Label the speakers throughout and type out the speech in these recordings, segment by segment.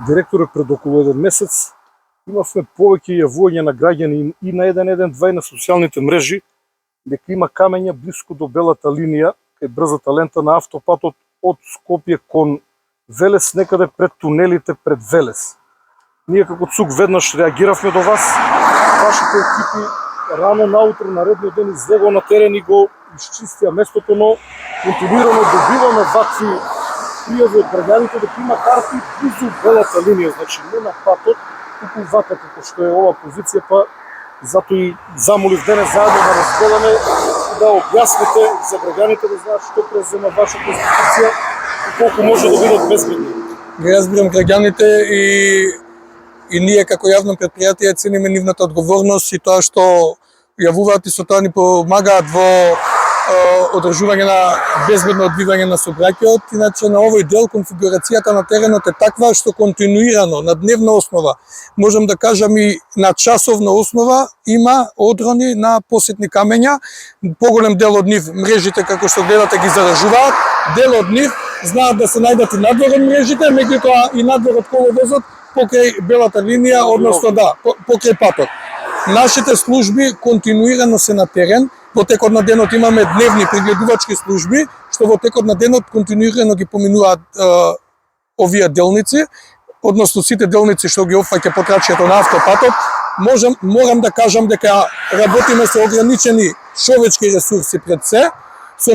Speaker 1: директоре пред околу еден месец имавме повеќе јавувања на граѓани и на 112 и на социјалните мрежи дека има камења блиску до белата линија кај брзата лента на автопатот од Скопје кон Велес, некаде пред тунелите пред Велес. Ние како ЦУК веднаш реагиравме до вас. Вашите екипи рано наутро наредниот ден излегоа на терен и го изчистија местото, но континуирано добиваме вакви пријави од граѓаните дека има карти близу белата линија, значи не на патот, туку вака како што е ова позиција, па затоа и замолив денес заедно да разгледаме и да објасните за граѓаните да знаат што презема вашата институција и колку може да бидат безбедни.
Speaker 2: Ги разбирам граѓаните и ние како јавно предпријатие цениме нивната одговорност и тоа што јавуваат и со тоа ни помагаат во одржување на безбедно одвивање на сообраќајот. Иначе на овој дел конфигурацијата на теренот е таква што континуирано на дневна основа, можам да кажам и на часовна основа, има одрони на посетни камења. Поголем дел од нив мрежите како што гледате ги заражуваат, дел од нив знаат да се најдат и надвор од мрежите, меѓутоа и надвор од коловозот покрај белата линија, односно покрај патот. Нашите служби континуирано се на терен. Во текот на денот имаме дневни прегледувачки служби, што во текот на денот континуирано ги поминуваат овие делници, односно сите делници што ги опфаќа потрачјето на автопатот. Морам да кажам дека работиме со ограничени човечки ресурси пред се, со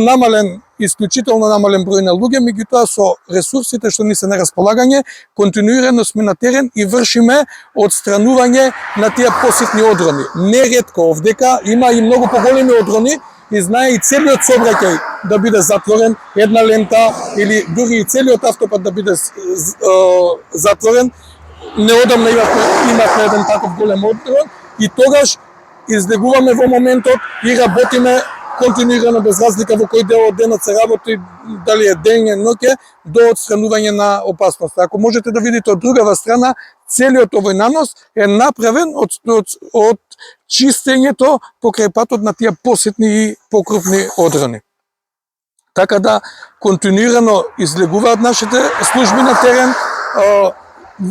Speaker 2: исклучително намален број на луѓе, меѓутоа со ресурсите што ни се на располагање, континуирано сме на терен и вршиме отстранување на тие посетни одрони. Неретко овдека има и многу поголеми одрони и знае и целиот сообраќај да биде затворен, една лента или дури и целиот автопат да биде затворен. Неодамна имавме еден таков голем одрон и тогаш излегуваме во моментот и работиме континуирано без разлика во кој дел од денот се работи, дали е ден или ноќе, до отстранување на опасност. Ако можете да видите од другава страна, целиот овој нанос е направен од чистењето покрај патот на тие посетни и покрупни одрони. Така да континуирано излегуваат нашите служби на терен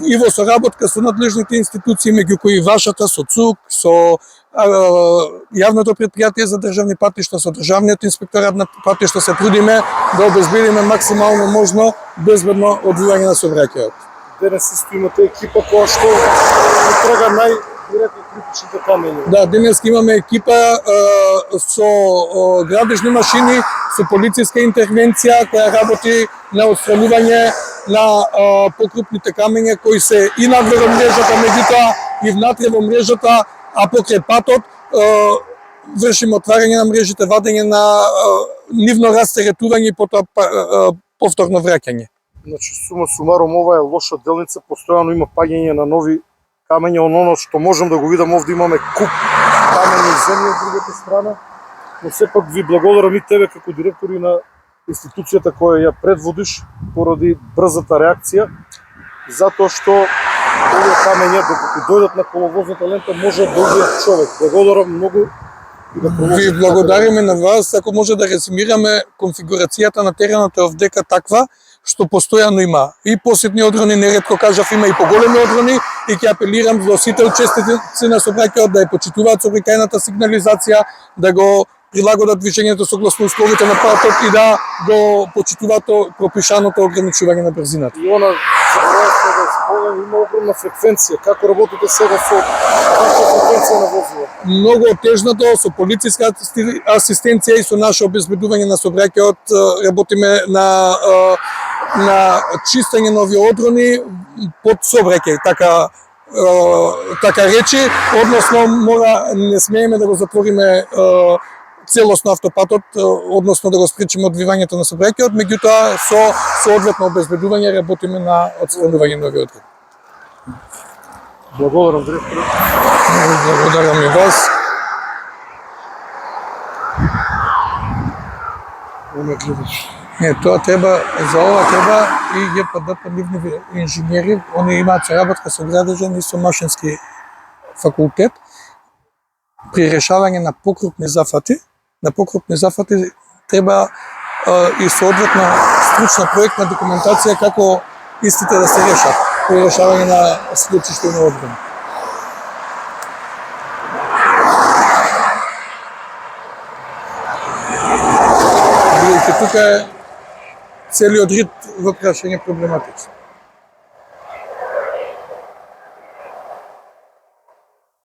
Speaker 2: и во соработка со надлежните институции, меѓу кои вашата, со ЦУК, со јавното предпријатие за државни патишта, со државниот инспекторат на патишта се трудиме да обезбедиме максимално можно безбедно одвивање на сообраќајот.
Speaker 1: Денес исто имате екипа која што трага најдиректно критичните камења.
Speaker 2: Да, денес имаме екипа со градежни машини, со полициска интервенција која работи на отстранување на покрупните камења кои се и надвор од мрежата, меѓутоа и внатре во мрежата, а покрај патот вршиме отварање на мрежите, вадење на нивно растеретување и потоа повторно враќање.
Speaker 1: Значи, сума сумаром, ова е лоша делница, постојано има паѓање на нови камења, оно што можам да го видам овде имаме куп камења и земја од другата страна, но сепак ви благодарам и тебе како директор и на институцијата која ја предводиш поради брзата реакција, затоа што овие камења, докато дојдат на коловозната лента, може да убијат човек. Благодарам многу и да продолжите.
Speaker 2: Ви благодариме на вас. Ако може да резимираме, конфигурацијата на теренот е овдека таква, што постојано има и посетни одрони, неретко кажав има и поголеми одрони и ќе апелирам до сите учесници на сообраќајот да ја почитуваат сообраќајната сигнализација, да го прилагодат движењето согласно условите на патот и да го почитуваат пропишаното ограничување на брзината.
Speaker 1: И она, заборавме да спомнем, има огромна фреквенција. Како работите сега со каква фреквенција на возила?
Speaker 2: Многу отежнато, со полициска асистенција и со наше обезбедување на сообраќајот работиме на чистење на овие одрони под сообраќај, така речи, односно не смееме да го затвориме целосно автопатот, односно да го спречиме одвивањето на сообраќајот, меѓутоа со соодветно обезбедување работиме на отстранување на овие одрони.
Speaker 1: Благодарам, директор.
Speaker 2: Благодарам и вас. Тоа треба, за ова треба и ГПД, нивни инженери, они имаат соработка со градежен и со машински факултет при решавање на покрупни зафати. На покрупни зафати треба и соодветна стручна проектна документација како истите да се решат. при решавање на случаи на одбрана. Бидејќи тука е целиот рид во прашање проблематично.